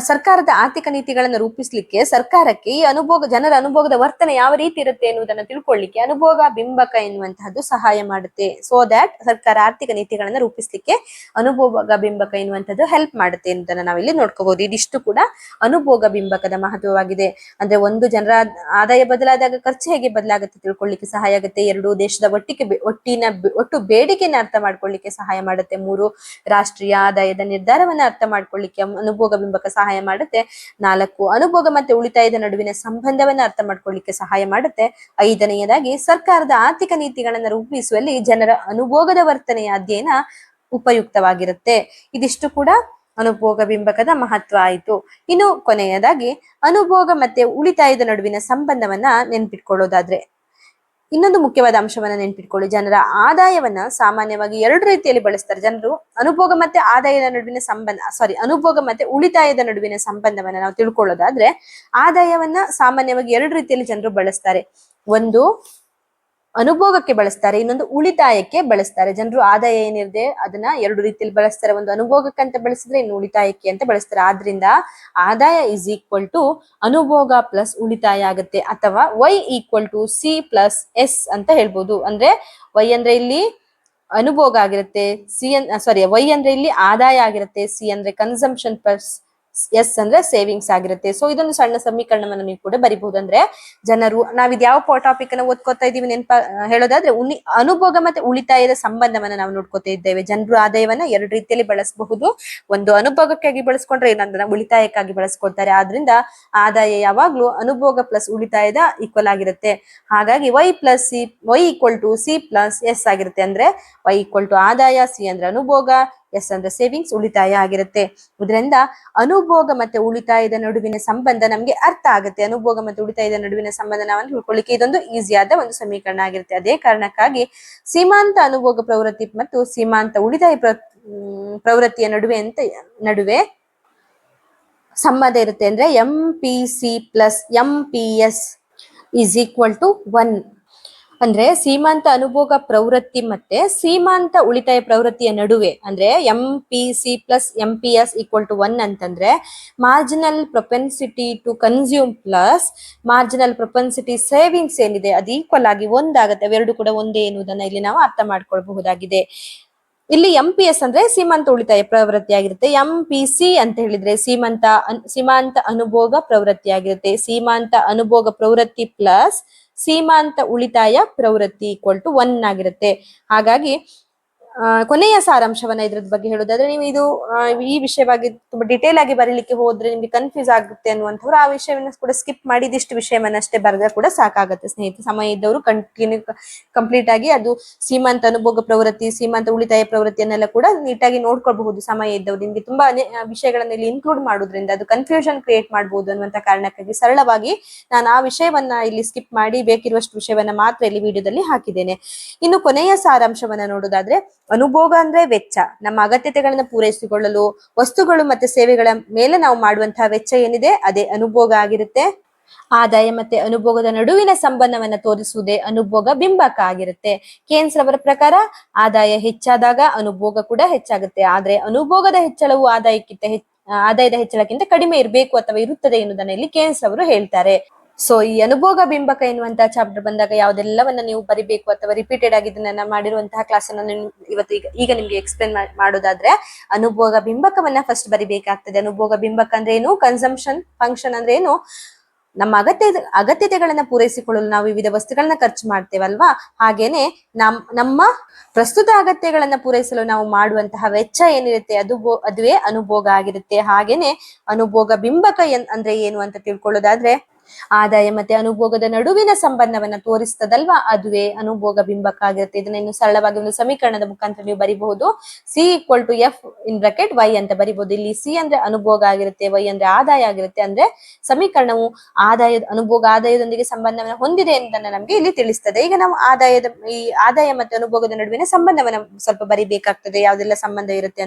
ಸರ್ಕಾರದ ಆರ್ಥಿಕ ನೀತಿಗಳನ್ನು ರೂಪಿಸ್ಲಿಕ್ಕೆ ಸರ್ಕಾರಕ್ಕೆ ಈ ಜನರ ಅನುಭೋಗದ ವರ್ತನೆ ಯಾವ ರೀತಿ ಇರುತ್ತೆ ಎನ್ನುವುದನ್ನು ತಿಳ್ಕೊಳ್ಳಿಕ್ಕೆ ಅನುಭೋಗ ಬಿಂಬಕ ಎನ್ನುವಂತಹದ್ದು ಸಹಾಯ ಮಾಡುತ್ತೆ. ಸೋ ದ್ಯಾಟ್ ಸರ್ಕಾರ ಆರ್ಥಿಕ ನೀತಿಗಳನ್ನು ರೂಪಿಸ್ಲಿಕ್ಕೆ ಅನುಭೋಗ ಬಿಂಬಕ ಎನ್ನುವಂಥದ್ದು ಹೆಲ್ಪ್ ಮಾಡುತ್ತೆ ಎನ್ನುವುದನ್ನು ನಾವಿಲ್ಲಿ ನೋಡ್ಕೋಬಹುದು. ಇದಿಷ್ಟು ಕೂಡ ಅನುಭೋಗ ಬಿಂಬಕದ ಮಹತ್ವವಾಗಿದೆ. ಅಂದ್ರೆ ಒಂದು, ಜನರ ಆದಾಯ ಬದಲಾದಾಗ ಖರ್ಚು ಹೇಗೆ ಬದಲಾಗುತ್ತೆ ತಿಳ್ಕೊಳ್ಳಿಕ್ಕೆ ಸಹಾಯ ಆಗುತ್ತೆ. ಎರಡು, ದೇಶದ ಒಟ್ಟು ಬೇಡಿಕೆಯನ್ನು ಅರ್ಥ ಮಾಡ್ಕೊಳ್ಳಿಕ್ಕೆ ಸಹಾಯ ಮಾಡುತ್ತೆ. ಮೂರು, ರಾಷ್ಟ್ರೀಯ ಆದಾಯದ ನಿರ್ಧಾರವನ್ನ ಅರ್ಥ ಮಾಡ್ಕೊಳ್ಳಿಕ್ಕೆ ಅನುಭೋಗ ಬಿಂಬಕ ಸಹಾಯ ಮಾಡುತ್ತೆ. ನಾಲ್ಕು, ಅನುಭೋಗ ಮತ್ತೆ ಉಳಿತಾಯದ ನಡುವಿನ ಸಂಬಂಧವನ್ನ ಅರ್ಥ ಮಾಡ್ಕೊಳ್ಳಿಕ್ಕೆ ಸಹಾಯ ಮಾಡುತ್ತೆ. ಐದನೆಯದಾಗಿ, ಸರ್ಕಾರದ ಆರ್ಥಿಕ ನೀತಿಗಳನ್ನ ರೂಪಿಸುವಲ್ಲಿ ಜನರ ಅನುಭೋಗದ ವರ್ತನೆಯ ಅಧ್ಯಯನ ಉಪಯುಕ್ತವಾಗಿರುತ್ತೆ. ಇದಿಷ್ಟು ಕೂಡ ಅನುಭೋಗ ಬಿಂಬಕದ ಮಹತ್ವ ಆಯಿತು. ಇನ್ನು ಕೊನೆಯದಾಗಿ, ಅನುಭೋಗ ಮತ್ತೆ ಉಳಿತಾಯದ ನಡುವಿನ ಸಂಬಂಧವನ್ನ ನೆನ್ಪಿಟ್ಕೊಳ್ಳೋದಾದ್ರೆ ಇನ್ನೊಂದು ಮುಖ್ಯವಾದ ಅಂಶವನ್ನ ನೆನ್ಪಿಟ್ಕೊಳ್ಳಿ. ಜನರ ಆದಾಯವನ್ನ ಸಾಮಾನ್ಯವಾಗಿ ಎರಡು ರೀತಿಯಲ್ಲಿ ಬಳಸ್ತಾರೆ. ಜನರು ಅನುಭೋಗ ಮತ್ತೆ ಅನುಭೋಗ ಮತ್ತೆ ಉಳಿತಾಯದ ನಡುವಿನ ಸಂಬಂಧವನ್ನ ನಾವು ತಿಳ್ಕೊಳ್ಳೋದಾದ್ರೆ, ಆದಾಯವನ್ನ ಸಾಮಾನ್ಯವಾಗಿ ಎರಡು ರೀತಿಯಲ್ಲಿ ಜನರು ಬಳಸ್ತಾರೆ. ಒಂದು ಅನುಭೋಗಕ್ಕೆ ಬಳಸ್ತಾರೆ, ಇನ್ನೊಂದು ಉಳಿತಾಯಕ್ಕೆ ಬಳಸ್ತಾರೆ. ಜನರು ಆದಾಯ ಏನಿದೆ ಅದನ್ನ ಎರಡು ರೀತಿಯಲ್ಲಿ ಬಳಸ್ತಾರೆ. ಒಂದು ಅನುಭೋಗಕ್ಕಂತ ಬಳಸಿದ್ರೆ, ಇನ್ನು ಉಳಿತಾಯಕ್ಕೆ ಅಂತ ಬಳಸ್ತಾರೆ. ಆದ್ರಿಂದ ಆದಾಯ ಇಸ್ ಈಕ್ವಲ್ ಟು ಅನುಭೋಗ ಪ್ಲಸ್ ಉಳಿತಾಯ ಆಗುತ್ತೆ, ಅಥವಾ Y=C+S ಅಂತ ಹೇಳ್ಬೋದು. ಅಂದ್ರೆ Y ಅಂದ್ರೆ ಇಲ್ಲಿ ಅನುಭೋಗ ಆಗಿರುತ್ತೆ, Y ಅಂದ್ರೆ ಇಲ್ಲಿ ಆದಾಯ ಆಗಿರುತ್ತೆ, C ಅಂದ್ರೆ ಕನ್ಸಂಪ್ಷನ್ ಪ್ಲಸ್ S ಅಂದ್ರೆ ಸೇವಿಂಗ್ಸ್ ಆಗಿರುತ್ತೆ. ಸೊ ಇದೊಂದು ಸಣ್ಣ ಸಮೀಕರಣವನ್ನು ನೀವು ಕೂಡ ಬರಿಬಹುದು. ಅಂದ್ರೆ ಜನರು ನಾವಿದ್ ಯಾವ ಟಾಪಿಕ್ ಅನ್ನ ಓದ್ಕೋತಾ ಇದೀವಿ ಹೇಳೋದಾದ್ರೆ, ಅನುಭೋಗ ಮತ್ತೆ ಉಳಿತಾಯದ ಸಂಬಂಧವನ್ನ ನಾವು ನೋಡ್ಕೋತಾ ಇದ್ದೇವೆ. ಜನರು ಆದಾಯವನ್ನ ಎರಡು ರೀತಿಯಲ್ಲಿ ಬಳಸಬಹುದು. ಒಂದು ಅನುಭೋಗಕ್ಕಾಗಿ ಬಳಸ್ಕೊಂಡ್ರೆ, ಇನ್ನೊಂದನ್ನ ಉಳಿತಾಯಕ್ಕಾಗಿ ಬಳಸ್ಕೊಳ್ತಾರೆ. ಆದ್ರಿಂದ ಆದಾಯ ಯಾವಾಗ್ಲೂ ಅನುಭೋಗ ಪ್ಲಸ್ ಉಳಿತಾಯದ ಈಕ್ವಲ್ ಆಗಿರುತ್ತೆ. ಹಾಗಾಗಿ Y=C+S ಆಗಿರುತ್ತೆ. ಅಂದ್ರೆ Y= ಆದಾಯ, C ಅಂದ್ರೆ ಅನುಭೋಗ, S ಅಂದ್ರೆ ಸೇವಿಂಗ್ಸ್, ಉಳಿತಾಯ ಆಗಿರುತ್ತೆ. ಇದರಿಂದ ಅನುಭೋಗ ಮತ್ತೆ ಉಳಿತಾಯದ ನಡುವಿನ ಸಂಬಂಧ ನಮ್ಗೆ ಅರ್ಥ ಆಗುತ್ತೆ. ಅನುಭೋಗ ಮತ್ತೆ ಉಳಿತಾಯದ ನಡುವಿನ ಸಂಬಂಧ ನಾವು ತಿಳ್ಕೊಳ್ಳಿಕ್ಕೆ ಇದೊಂದು ಈಸಿಯಾದ ಒಂದು ಸಮೀಕರಣ ಆಗಿರುತ್ತೆ. ಅದೇ ಕಾರಣಕ್ಕಾಗಿ ಸೀಮಾಂತ ಅನುಭೋಗ ಪ್ರವೃತ್ತಿ ಮತ್ತು ಸೀಮಾಂತ ಉಳಿತಾಯ ಪ್ರವೃತ್ತಿಯ ನಡುವೆ ಸಂಬಂಧ ಇರುತ್ತೆ. ಅಂದ್ರೆ MPC+MPS = 1. ಅಂದ್ರೆ ಸೀಮಾಂತ ಅನುಭೋಗ ಪ್ರವೃತ್ತಿ ಮತ್ತೆ ಸೀಮಾಂತ ಉಳಿತಾಯ ಪ್ರವೃತ್ತಿಯ ನಡುವೆ, ಅಂದ್ರೆ MPC+MPS = 1 ಅಂತಂದ್ರೆ marginal propensity to consume plus marginal propensity savings ಏನಿದೆ ಅದು ಈಕ್ವಲ್ ಆಗಿ 1 ಆಗುತ್ತೆ. ಅವೆರಡು ಕೂಡ ಒಂದೇ ಎನ್ನುವುದನ್ನ ಇಲ್ಲಿ ನಾವು ಅರ್ಥ ಮಾಡ್ಕೊಳ್ಬಹುದಾಗಿದೆ. ಇಲ್ಲಿ MPS ಅಂದ್ರೆ ಸೀಮಾಂತ ಉಳಿತಾಯ ಪ್ರವೃತ್ತಿ ಆಗಿರುತ್ತೆ. MPC ಅಂತ ಹೇಳಿದ್ರೆ ಸೀಮಾಂತ ಅನುಭೋಗ ಪ್ರವೃತ್ತಿ ಆಗಿರುತ್ತೆ. ಸೀಮಾಂತ ಅನುಭೋಗ ಪ್ರವೃತ್ತಿ ಪ್ಲಸ್ ಸೀಮಾಂತ ಉಳಿತಾಯ ಪ್ರವೃತ್ತಿ = 1 ಆಗಿರುತ್ತೆ. ಹಾಗಾಗಿ ಕೊನೆಯ ಸಾರಾಂಶವನ್ನ ಇದ್ರ ಬಗ್ಗೆ ಹೇಳೋದಾದ್ರೆ, ನೀವು ಇದು ಈ ವಿಷಯವಾಗಿ ತುಂಬಾ ಡಿಟೇಲ್ ಆಗಿ ಬರೀಲಿಕ್ಕೆ ಹೋದ್ರೆ ನಿಮ್ಗೆ ಕನ್ಫ್ಯೂಸ್ ಆಗುತ್ತೆ ಅನ್ನುವಂಥವ್ರು ಆ ವಿಷಯವನ್ನ ಕೂಡ ಸ್ಕಿಪ್ ಮಾಡಿ ಇದಿಷ್ಟು ವಿಷಯವನ್ನಷ್ಟೇ ಬರೆದ್ರೆ ಕೂಡ ಸಾಕಾಗುತ್ತೆ ಸ್ನೇಹಿತರೆ. ಸಮಯ ಇದ್ದವರು ಕಂಪ್ಲೀಟ್ ಆಗಿ ಅದು ಸೀಮಾಂತ ಅನುಭೋಗ ಪ್ರವೃತ್ತಿ, ಸೀಮಾಂತ ಉಳಿತಾಯ ಪ್ರವೃತ್ತಿಯನ್ನೆಲ್ಲ ಕೂಡ ನೀಟಾಗಿ ನೋಡ್ಕೊಳ್ಬಹುದು. ಸಮಯ ಇದ್ದವರು ನಿಮ್ಗೆ ತುಂಬಾ ವಿಷಯಗಳನ್ನ ಇಲ್ಲಿ ಇನ್ಕ್ಲೂಡ್ ಮಾಡೋದ್ರಿಂದ ಅದು ಕನ್ಫ್ಯೂಷನ್ ಕ್ರಿಯೇಟ್ ಮಾಡಬಹುದು ಅನ್ನುವಂತ ಕಾರಣಕ್ಕಾಗಿ ಸರಳವಾಗಿ ನಾನು ಆ ವಿಷಯವನ್ನ ಇಲ್ಲಿ ಸ್ಕಿಪ್ ಮಾಡಿ ಬೇಕಿರುವಷ್ಟು ವಿಷಯವನ್ನ ಮಾತ್ರ ಇಲ್ಲಿ ವಿಡಿಯೋದಲ್ಲಿ ಹಾಕಿದ್ದೇನೆ. ಇನ್ನು ಕೊನೆಯ ಸಾರಾಂಶವನ್ನ ನೋಡೋದಾದ್ರೆ, ಅನುಭೋಗ ಅಂದ್ರೆ ವೆಚ್ಚ. ನಮ್ಮ ಅಗತ್ಯತೆಗಳನ್ನ ಪೂರೈಸಿಕೊಳ್ಳಲು ವಸ್ತುಗಳು ಮತ್ತೆ ಸೇವೆಗಳ ಮೇಲೆ ನಾವು ಮಾಡುವಂತಹ ವೆಚ್ಚ ಏನಿದೆ ಅದೇ ಅನುಭೋಗ ಆಗಿರುತ್ತೆ. ಆದಾಯ ಮತ್ತೆ ಅನುಭೋಗದ ನಡುವಿನ ಸಂಬಂಧವನ್ನ ತೋರಿಸುವುದೇ ಅನುಭೋಗ ಬಿಂಬಕ ಆಗಿರುತ್ತೆ. ಕೇನ್ಸ್ ರವರ ಪ್ರಕಾರ ಆದಾಯ ಹೆಚ್ಚಾದಾಗ ಅನುಭೋಗ ಕೂಡ ಹೆಚ್ಚಾಗುತ್ತೆ, ಆದ್ರೆ ಅನುಭೋಗದ ಹೆಚ್ಚಳವು ಆದಾಯದ ಹೆಚ್ಚಳಕ್ಕಿಂತ ಕಡಿಮೆ ಇರಬೇಕು ಅಥವಾ ಇರುತ್ತದೆ ಎನ್ನುವುದನ್ನ ಇಲ್ಲಿ ಕೇನ್ಸ್ ರವರು ಹೇಳ್ತಾರೆ. ಸೊ ಈ ಅನುಭೋಗ ಬಿಂಬಕ ಎನ್ನುವಂತಹ ಚಾಪ್ಟರ್ ಬಂದಾಗ ಯಾವ್ದೆಲ್ಲವನ್ನ ನೀವು ಬರಿಬೇಕು ಅಥವಾ ರಿಪೀಟೆಡ್ ಆಗಿ ಇದನ್ನ ಮಾಡಿರುವಂತಹ ಕ್ಲಾಸ್ ಅನ್ನು ಇವತ್ತು ಈಗ ನಿಮ್ಗೆ ಎಕ್ಸ್ಪ್ಲೇನ್ ಮಾಡೋದಾದ್ರೆ, ಅನುಭೋಗ ಬಿಂಬಕವನ್ನ ಫಸ್ಟ್ ಬರಿಬೇಕಾಗ್ತದೆ. ಅನುಭೋಗ ಬಿಂಬಕ ಅಂದ್ರೆ ಏನು, ಕನ್ಸಂಪ್ಷನ್ ಫಂಕ್ಷನ್ ಅಂದ್ರೆ ಏನು, ನಮ್ಮ ಅಗತ್ಯತೆಗಳನ್ನ ಪೂರೈಸಿಕೊಳ್ಳಲು ನಾವು ವಿವಿಧ ವಸ್ತುಗಳನ್ನ ಖರ್ಚು ಮಾಡ್ತೇವಲ್ವಾ, ಹಾಗೇನೆ ನಮ್ಮ ಪ್ರಸ್ತುತ ಅಗತ್ಯಗಳನ್ನ ಪೂರೈಸಲು ನಾವು ಮಾಡುವಂತಹ ವೆಚ್ಚ ಏನಿರುತ್ತೆ ಅದುವೇ ಅನುಭೋಗ ಆಗಿರುತ್ತೆ. ಹಾಗೇನೆ ಅನುಭೋಗ ಬಿಂಬಕ ಅಂದ್ರೆ ಏನು ಅಂತ ತಿಳ್ಕೊಳ್ಳೋದಾದ್ರೆ, ಆದಾಯ ಮತ್ತೆ ಅನುಭೋಗದ ನಡುವಿನ ಸಂಬಂಧವನ್ನ ತೋರಿಸ್ತದಲ್ವಾ, ಅದುವೇ ಅನುಭೋಗ ಬಿಂಬಕ ಆಗಿರುತ್ತೆ. ಇದನ್ನ ಇನ್ನು ಸರಳವಾಗಿ ಒಂದು ಸಮೀಕರಣದ ಮುಖಾಂತರ ನೀವು ಬರಿಬಹುದು. C=F(y) ಅಂತ ಬರಿಬಹುದು. ಇಲ್ಲಿ ಸಿ ಅಂದ್ರೆ ಅನುಭೋಗ ಆಗಿರುತ್ತೆ, ವೈ ಅಂದ್ರೆ ಆದಾಯ ಆಗಿರುತ್ತೆ. ಅಂದ್ರೆ ಸಮೀಕರಣವು ಅನುಭೋಗ ಆದಾಯದೊಂದಿಗೆ ಸಂಬಂಧವನ್ನ ಹೊಂದಿದೆ ಎಂಬುದನ್ನ ನಮ್ಗೆ ಇಲ್ಲಿ ತಿಳಿಸ್ತದೆ. ಈಗ ನಾವು ಆದಾಯ ಮತ್ತೆ ಅನುಭೋಗದ ನಡುವಿನ ಸಂಬಂಧವನ್ನ ಸ್ವಲ್ಪ ಬರಿಬೇಕಾಗ್ತದೆ. ಯಾವ್ದೆಲ್ಲ ಸಂಬಂಧ ಇರುತ್ತೆ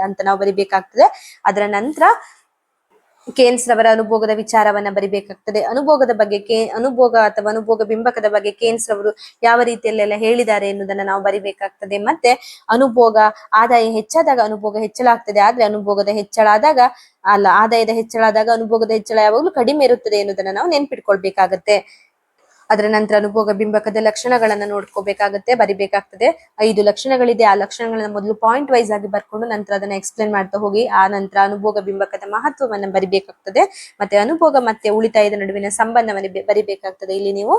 ಅಂತ ನಾವು ಬರಿಬೇಕಾಗ್ತದೆ. ಅದರ ನಂತರ ಕೇನ್ಸ್ ರವರ ಅನುಭೋಗದ ವಿಚಾರವನ್ನ ಬರಿಬೇಕಾಗ್ತದೆ. ಅನುಭೋಗದ ಬಗ್ಗೆ ಅನುಭೋಗ ಅಥವಾ ಅನುಭೋಗ ಬಿಂಬಕದ ಬಗ್ಗೆ ಕೇನ್ಸ್ ರವರು ಯಾವ ರೀತಿಯಲ್ಲೆಲ್ಲ ಹೇಳಿದ್ದಾರೆ ಎನ್ನುವುದನ್ನ ನಾವು ಬರಿಬೇಕಾಗ್ತದೆ. ಮತ್ತೆ ಆದಾಯ ಹೆಚ್ಚಾದಾಗ ಅನುಭೋಗ ಹೆಚ್ಚಳ ಆಗ್ತದೆ, ಆದ್ರೆ ಆದಾಯದ ಹೆಚ್ಚಳ ಆದಾಗ ಅನುಭೋಗದ ಹೆಚ್ಚಳ ಯಾವಾಗಲೂ ಕಡಿಮೆ ಇರುತ್ತದೆ ಎನ್ನುವುದನ್ನ ನಾವು ನೆನ್ಪಿಟ್ಕೊಳ್ಬೇಕಾಗತ್ತೆ. ಅದರ ನಂತರ ಅನುಭೋಗ ಬಿಂಬಕದ ಲಕ್ಷಣಗಳನ್ನ ನೋಡ್ಕೋಬೇಕಾಗತ್ತೆ, ಬರಿಬೇಕಾಗ್ತದೆ. 5 ಲಕ್ಷಣಗಳಿದೆ. ಆ ಲಕ್ಷಣಗಳನ್ನ ಮೊದಲು ಪಾಯಿಂಟ್ ವೈಸ್ ಆಗಿ ಬರ್ಕೊಂಡು ನಂತರ ಅದನ್ನ ಎಕ್ಸ್ಪ್ಲೇನ್ ಮಾಡ್ತಾ ಹೋಗಿ ಆ ನಂತರ ಅನುಭೋಗ ಬಿಂಬಕದ ಮಹತ್ವವನ್ನ ಬರಿಬೇಕಾಗ್ತದೆ. ಮತ್ತೆ ಅನುಭೋಗ ಮತ್ತೆ ಉಳಿತಾಯದ ನಡುವಿನ ಸಂಬಂಧವನ್ನ ಬರಿಬೇಕಾಗ್ತದೆ. ಇಲ್ಲಿ ನೀವು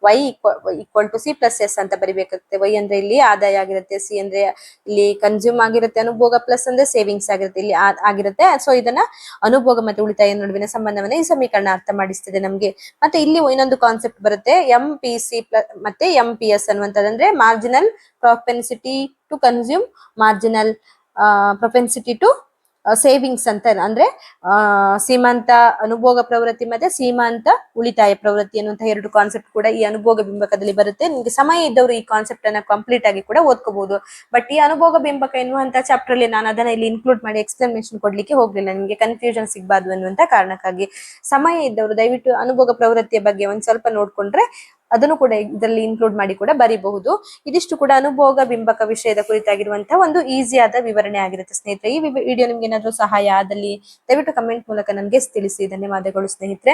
y=C+S ಅಂತ ಬರಿಬೇಕಾಗ್ತದೆ. y ಅಂದ್ರೆ ಇಲ್ಲಿ ಆದಾಯ ಆಗಿರುತ್ತೆ, ಸಿ ಅಂದ್ರೆ ಇಲ್ಲಿ ಕನ್ಸ್ಯೂಮ್ ಆಗಿರುತ್ತೆ, ಅನುಭೋಗ ಪ್ಲಸ್ ಅಂದ್ರೆ ಸೇವಿಂಗ್ಸ್ ಆಗಿರುತ್ತೆ ಇಲ್ಲಿ ಆಗಿರುತ್ತೆ. ಸೊ ಇದನ್ನ ಅನುಭೋಗ ಮತ್ತೆ ಉಳಿತಾಯ ನಡುವಿನ ಸಂಬಂಧವನ್ನ ಈ ಸಮೀಕರಣ ಅರ್ಥ ಮಾಡಿಸ್ತದೆ ನಮ್ಗೆ. ಮತ್ತೆ ಇಲ್ಲಿ ಇನ್ನೊಂದು ಕಾನ್ಸೆಪ್ಟ್ ಬರುತ್ತೆ, MPC ಮತ್ತೆ MPS ಅನ್ನುವಂಥದ್ದು. Marginal propensity to consume, marginal propensity to savings ಅಂತ. ಅಂದ್ರೆ ಸೀಮಾಂತ ಅನುಭೋಗ ಪ್ರವೃತ್ತಿ ಮತ್ತೆ ಸೀಮಾಂತ ಉಳಿತಾಯ ಪ್ರವೃತ್ತಿ ಅನ್ನುವಂತಹ 2 ಕಾನ್ಸೆಪ್ಟ್ ಕೂಡ ಈ ಅನುಭೋಗ ಬಿಂಬಕದಲ್ಲಿ ಬರುತ್ತೆ. ನಿಮ್ಗೆ ಸಮಯ ಇದ್ದವರು ಈ ಕಾನ್ಸೆಪ್ಟ್ ಅನ್ನ ಕಂಪ್ಲೀಟ್ ಆಗಿ ಕೂಡ ಓದ್ಕೋಬಹುದು. ಬಟ್ ಈ ಅನುಭೋಗ ಬಿಂಬಕ ಎನ್ನುವಂತ ಚಾಪ್ಟರ್ ಅಲ್ಲಿ ನಾನು ಅದನ್ನ ಇಲ್ಲಿ ಇನ್ಕ್ಲೂಡ್ ಮಾಡಿ ಎಕ್ಸ್ಪ್ಲನೇಷನ್ ಕೊಡ್ಲಿಕ್ಕೆ ಹೋಗ್ಲಿಲ್ಲ, ನಿಮ್ಗೆ ಕನ್ಫ್ಯೂಷನ್ ಸಿಗಬಾರ್ದು ಅನ್ನುವಂತ ಕಾರಣಕ್ಕಾಗಿ. ಸಮಯ ಇದ್ದವರು ದಯವಿಟ್ಟು ಅನುಭೋಗ ಪ್ರವೃತ್ತಿಯ ಬಗ್ಗೆ ಒಂದ್ ಸ್ವಲ್ಪ ನೋಡ್ಕೊಂಡ್ರೆ ಅದನ್ನು ಕೂಡ ಇದರಲ್ಲಿ ಇನ್ಕ್ಲೂಡ್ ಮಾಡಿ ಕೂಡ ಬರಿಬಹುದು. ಇದಿಷ್ಟು ಕೂಡ ಅನುಭೋಗ ಬಿಂಬಕ ವಿಷಯದ ಕುರಿತಾಗಿರುವಂತಹ ಒಂದು ಈಸಿ ಆದ ವಿವರಣೆ ಆಗಿರುತ್ತೆ ಸ್ನೇಹಿತರೆ. ಈ ವಿಡಿಯೋ ನಿಮ್ಗೆ ಏನಾದ್ರೂ ಸಹಾಯ ಆದಲ್ಲಿ ದಯವಿಟ್ಟು ಕಮೆಂಟ್ ಮೂಲಕ ನನಗೆ ತಿಳಿಸಿ. ಧನ್ಯವಾದಗಳು ಸ್ನೇಹಿತರೆ.